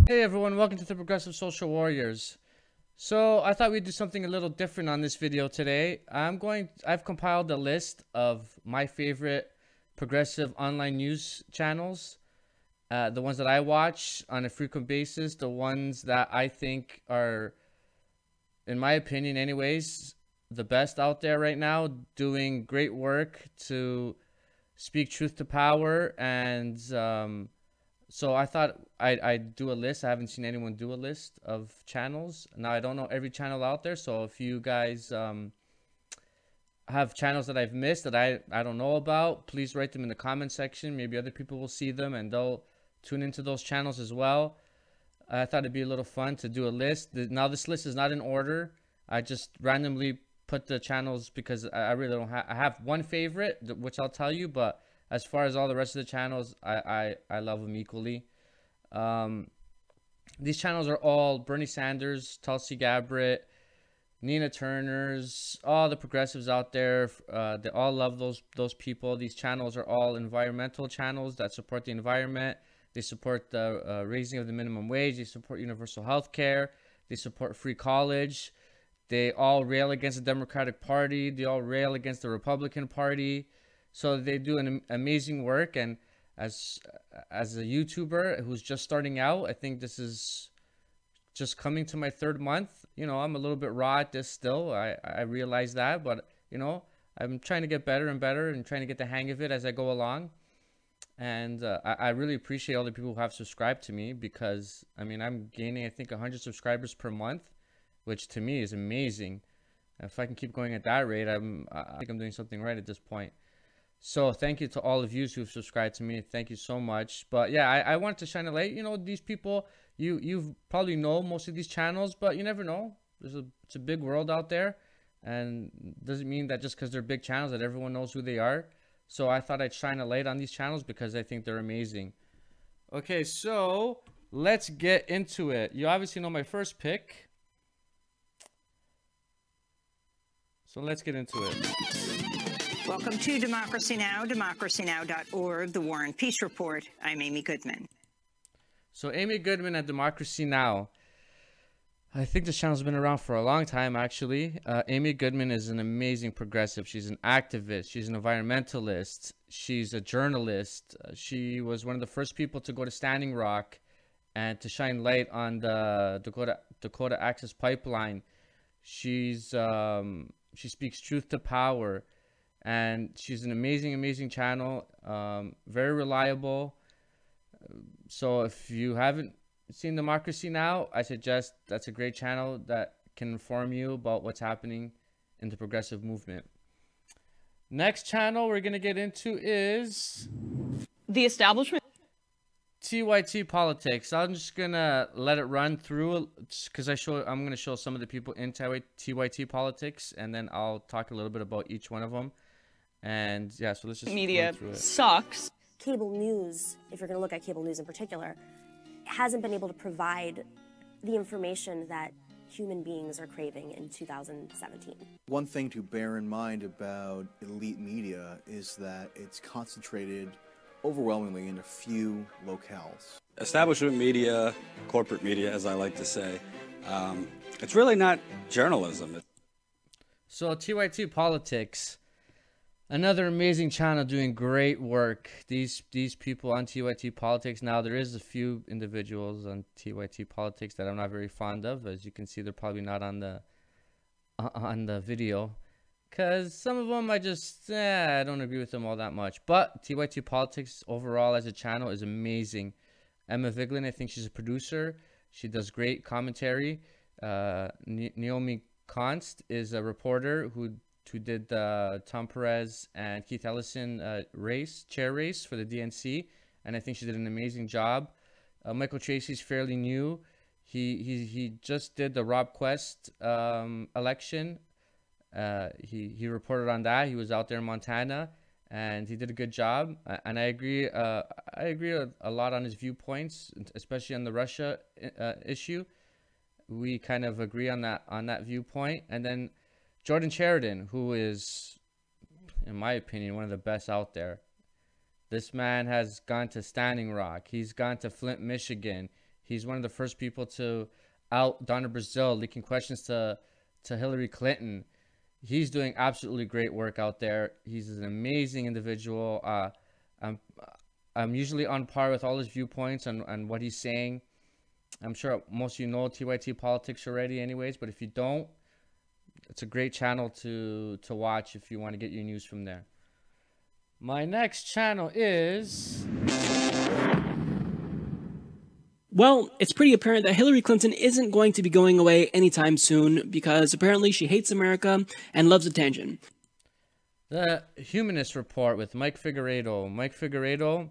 Hey everyone, welcome to the Progressive Social Warriors. So I thought we'd do something a little different on this video today. I've compiled a list of my favorite progressive online news channels, the ones that I watch on a frequent basis, the ones that I think are, in my opinion anyways, the best out there right now, doing great work to speak truth to power. And so I thought I'd do a list. I haven't seen anyone do a list of channels. Now, I don't know every channel out there, so if you guys have channels that I've missed that I don't know about, please write them in the comment section. Maybe other people will see them and they'll tune into those channels as well. I thought it'd be a little fun to do a list. Now, this list is not in order. I just randomly put the channels because I really don't have. I have one favorite, which I'll tell you, but as far as all the rest of the channels, I love them equally. These channels are all Bernie Sanders, Tulsi Gabbard, Nina Turner's, all the progressives out there. They all love those people. These channels are all environmental channels that support the environment. They support the raising of the minimum wage. They support universal health care. They support free college. They all rail against the Democratic Party. They all rail against the Republican Party. So they do an amazing work. And as a YouTuber who's just starting out, I think this is just coming to my third month. You know, I'm a little bit raw at this still. I realize that, but you know, I'm trying to get better and better and trying to get the hang of it as I go along. And I really appreciate all the people who have subscribed to me, because I mean, I'm gaining, I think, 100 subscribers per month, which to me is amazing. If I can keep going at that rate, I think I'm doing something right at this point. So thank you to all of you who've subscribed to me. Thank you so much. But yeah, I wanted to shine a light. You know, these people, you've probably know most of these channels, but you never know. It's a big world out there, and doesn't mean that just because they're big channels that everyone knows who they are. So I thought I'd shine a light on these channels because I think they're amazing. Okay, so let's get into it. You obviously know my first pick. So let's get into it. Welcome to Democracy Now!, democracynow.org, The War and Peace Report. I'm Amy Goodman. So Amy Goodman at Democracy Now! I think this channel's been around for a long time, actually. Amy Goodman is an amazing progressive. She's an activist. She's an environmentalist. She's a journalist. She was one of the first people to go to Standing Rock and to shine light on the Dakota Access Pipeline. She speaks truth to power. And she's an amazing channel, very reliable. So if you haven't seen Democracy Now!, I suggest that's a great channel that can inform you about what's happening in the progressive movement. Next channel we're going to get into is the establishment. TYT Politics. I'm just going to let it run through because I'm going to show some of the people in TYT Politics, and then I'll talk a little bit about each one of them. And yeah, so let's just media run through it. Sucks. Cable news, if you're going to look at cable news in particular, hasn't been able to provide the information that human beings are craving in 2017. One thing to bear in mind about elite media is that it's concentrated overwhelmingly in a few locales. Establishment media, corporate media, as I like to say, it's really not journalism. So TYT Politics, another amazing channel doing great work. These people on TYT Politics, now there is a few individuals on TYT Politics that I'm not very fond of. As you can see, they're probably not on the video, because some of them I don't agree with them all that much. But TYT Politics overall as a channel is amazing. Emma Vigeland, I think she's a producer. She does great commentary. Naomi Konst is a reporter who did the Tom Perez and Keith Ellison chair race for the DNC, and I think she did an amazing job. Michael Tracy's fairly new. He just did the Rob Quest election. He reported on that. He was out there in Montana, and he did a good job. And I agree a lot on his viewpoints, especially on the Russia issue. We kind of agree on that viewpoint. And then Jordan Sheridan, who is, in my opinion, one of the best out there. This man has gone to Standing Rock. He's gone to Flint, Michigan. He's one of the first people to out Donna Brazil, leaking questions to Hillary Clinton. He's doing absolutely great work out there. He's an amazing individual. I'm usually on par with all his viewpoints and what he's saying. I'm sure most of you know TYT Politics already anyways, but if you don't, it's a great channel to watch if you want to get your news from there. My next channel is... Well, it's pretty apparent that Hillary Clinton isn't going to be going away anytime soon because apparently she hates America and loves attention. The Humanist Report with Mike Figueredo. Mike Figueredo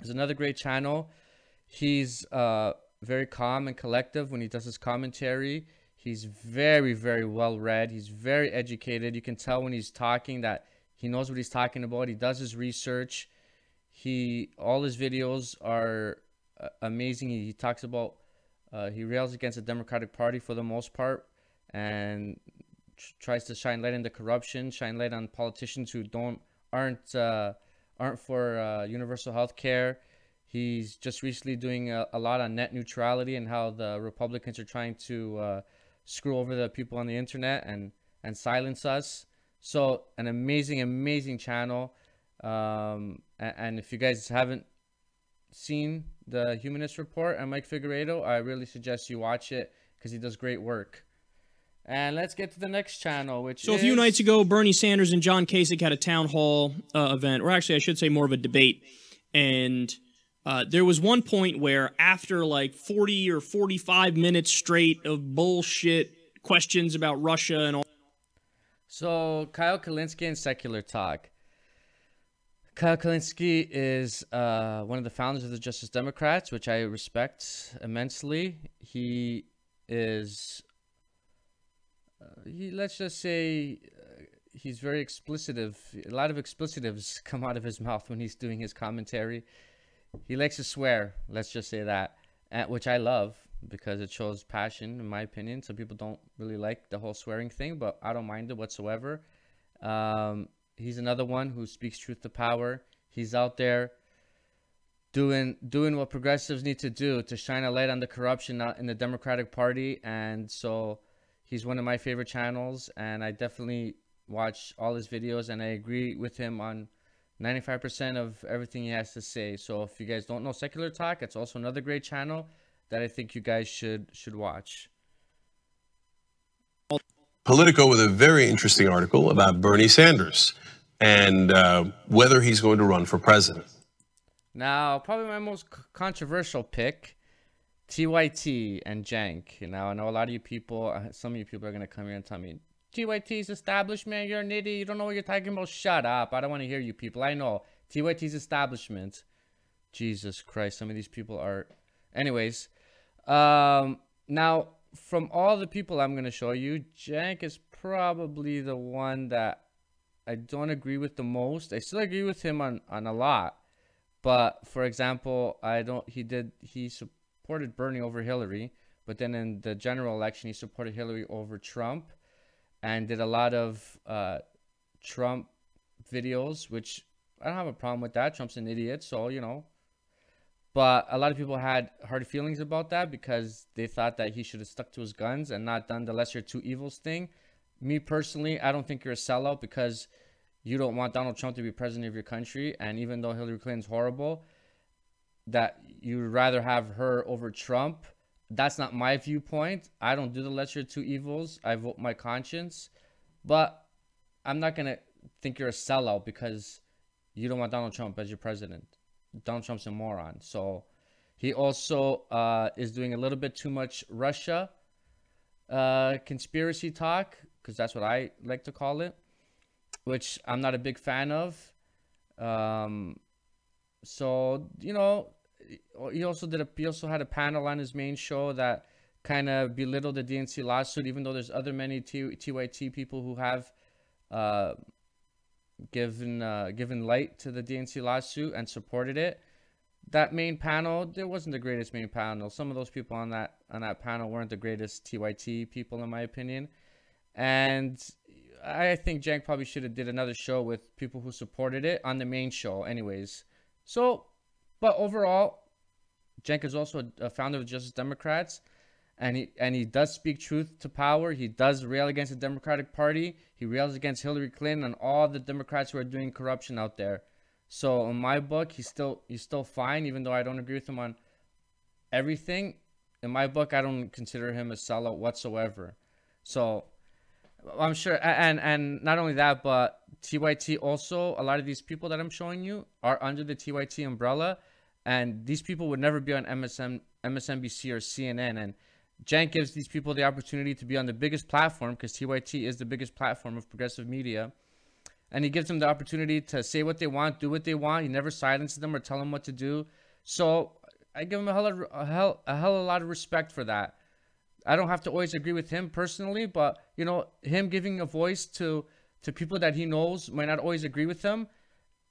is another great channel. He's very calm and collective when he does his commentary. He's very, very well read. He's very educated. You can tell when he's talking that he knows what he's talking about. He does his research. All his videos are amazing. He talks about, he rails against the Democratic Party for the most part, and tries to shine light into corruption, shine light on politicians who aren't for universal health care. He's just recently doing a lot on net neutrality and how the Republicans are trying to screw over the people on the internet and silence us. So an amazing channel. And if you guys haven't seen the Humanist Report and Mike Figueredo, I really suggest you watch it because he does great work. And let's get to the next channel, which So a few nights ago, Bernie Sanders and John Kasich had a town hall event, or actually I should say more of a debate. And there was one point where after like 40 or 45 minutes straight of bullshit questions about Russia and all. So Kyle Kulinski and Secular Talk. Kyle Kulinski is one of the founders of the Justice Democrats, which I respect immensely. He is, let's just say, he's very explicitive. A lot of explicitives come out of his mouth when he's doing his commentary. He likes to swear, let's just say that, which I love because it shows passion, in my opinion. Some people don't really like the whole swearing thing, but I don't mind it whatsoever. He's another one who speaks truth to power. He's out there doing what progressives need to do to shine a light on the corruption in the Democratic Party. And so he's one of my favorite channels, and I definitely watch all his videos, and I agree with him on 95% of everything he has to say. So if you guys don't know Secular Talk, it's also another great channel that I think you guys should watch. Politico with a very interesting article about Bernie Sanders and whether he's going to run for president. Now, probably my most controversial pick, TYT and Jank. Now, I know a lot of you people, some of you people are going to come here and tell me, TYT's establishment, you're an idiot, you don't know what you're talking about, shut up. I don't want to hear you people. I know, TYT's establishment. Jesus Christ, some of these people are... Anyways, now, from all the people I'm going to show you, Jank is probably the one that I don't agree with the most. I still agree with him on a lot. But, for example, he supported Bernie over Hillary. But then in the general election, he supported Hillary over Trump. And did a lot of Trump videos, which I don't have a problem with that. Trump's an idiot, so, you know. But a lot of people had hard feelings about that because they thought that he should have stuck to his guns and not done the lesser of two evils thing. Me personally, I don't think you're a sellout because you don't want Donald Trump to be president of your country. And even though Hillary Clinton's horrible, that you'd rather have her over Trump. That's not my viewpoint. I don't do the lesser of two evils. I vote my conscience. But I'm not going to think you're a sellout because you don't want Donald Trump as your president. Donald Trump's a moron. So he also is doing a little bit too much Russia conspiracy talk, because that's what I like to call it, which I'm not a big fan of. So, you know, he also had a panel on his main show that kind of belittled the DNC lawsuit, even though there's many TYT people who have given light to the DNC lawsuit and supported it. That main panel, there wasn't the greatest main panel. Some of those people on that panel weren't the greatest TYT people, in my opinion. And I think Jank probably should have did another show with people who supported it on the main show anyways. So, but overall, Cenk is also a founder of Justice Democrats, and he does speak truth to power. He does rail against the Democratic Party. He rails against Hillary Clinton and all the Democrats who are doing corruption out there. So in my book, he's still fine, even though I don't agree with him on everything. In my book, I don't consider him a sellout whatsoever. So I'm sure, and not only that, but TYT also, a lot of these people that I'm showing you are under the TYT umbrella, and these people would never be on MSNBC or CNN. And Cenk gives these people the opportunity to be on the biggest platform, because TYT is the biggest platform of progressive media, and he gives them the opportunity to say what they want, do what they want. He never silences them or tell them what to do. So I give him a hell of a lot of respect for that. I don't have to always agree with him personally, but you know, him giving a voice to people that he knows might not always agree with him,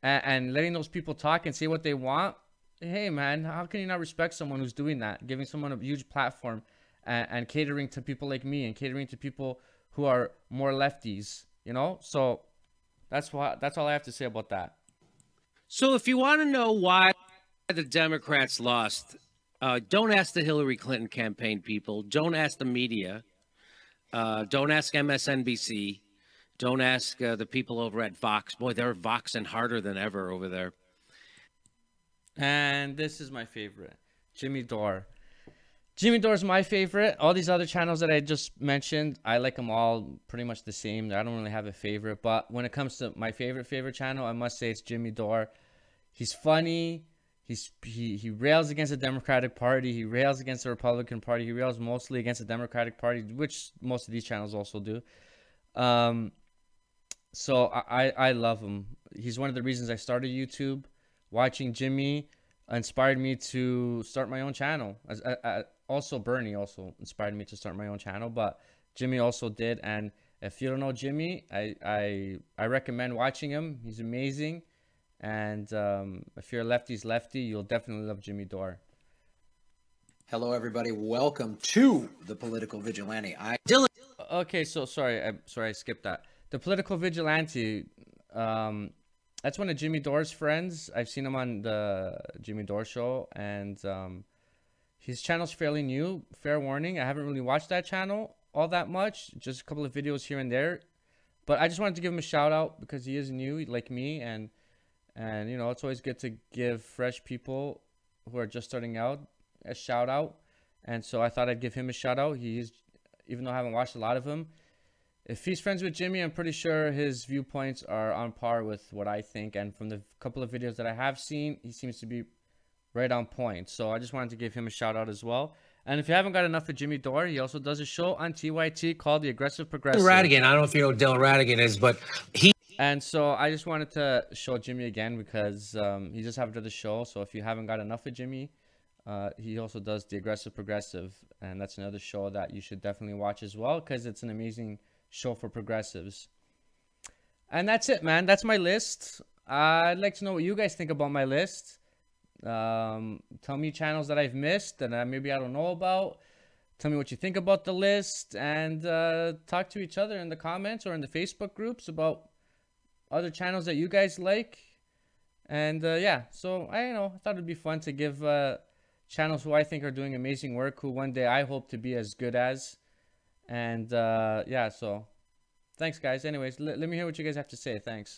and letting those people talk and say what they want. Hey man, how can you not respect someone who's doing that, giving someone a huge platform, and catering to people like me, and catering to people who are more lefties, you know? So that's all I have to say about that. So if you want to know why the Democrats lost, don't ask the Hillary Clinton campaign people. Don't ask the media. Don't ask MSNBC. Don't ask the people over at Vox. Boy, they're voxing harder than ever over there. And this is my favorite, Jimmy Dore. Jimmy Dore is my favorite. All these other channels that I just mentioned, I like them all pretty much the same. I don't really have a favorite. But when it comes to my favorite channel, I must say it's Jimmy Dore. He's funny. He rails against the Democratic Party. He rails against the Republican Party. He rails mostly against the Democratic Party, which most of these channels also do. So I love him. He's one of the reasons I started YouTube. Watching Jimmy inspired me to start my own channel. Also, Bernie also inspired me to start my own channel, but Jimmy also did. And if you don't know Jimmy, I recommend watching him. He's amazing. And if you're a lefty's lefty, you'll definitely love Jimmy Dore. Hello, everybody. Welcome to the Political Vigilante. Okay, so sorry, I skipped that. The Political Vigilante. That's one of Jimmy Dore's friends. I've seen him on the Jimmy Dore show, and his channel's fairly new. Fair warning, I haven't really watched that channel all that much. Just a couple of videos here and there. But I just wanted to give him a shout out because he is new, like me, and you know, it's always good to give fresh people who are just starting out a shout out. And so I thought I'd give him a shout out. He's, even though I haven't watched a lot of him, if he's friends with Jimmy, I'm pretty sure his viewpoints are on par with what I think. And from the couple of videos that I have seen, he seems to be right on point. So I just wanted to give him a shout out as well. And if you haven't got enough of Jimmy Dore, he also does a show on TYT called The Aggressive Progressive. Radigan, I don't know if you know what Dylan Radigan is, but he... And so I just wanted to show Jimmy again because he just have another show. So if you haven't got enough of Jimmy, he also does The Aggressive Progressive. And that's another show that you should definitely watch as well because it's an amazing show for progressives. And that's it, man. That's my list. I'd like to know what you guys think about my list. Tell me channels that I've missed that maybe I don't know about. Tell me what you think about the list, and talk to each other in the comments or in the Facebook groups about other channels that you guys like. And yeah, so I thought it'd be fun to give channels who I think are doing amazing work, who one day I hope to be as good as. And yeah, so thanks guys. Anyways, let me hear what you guys have to say. Thanks.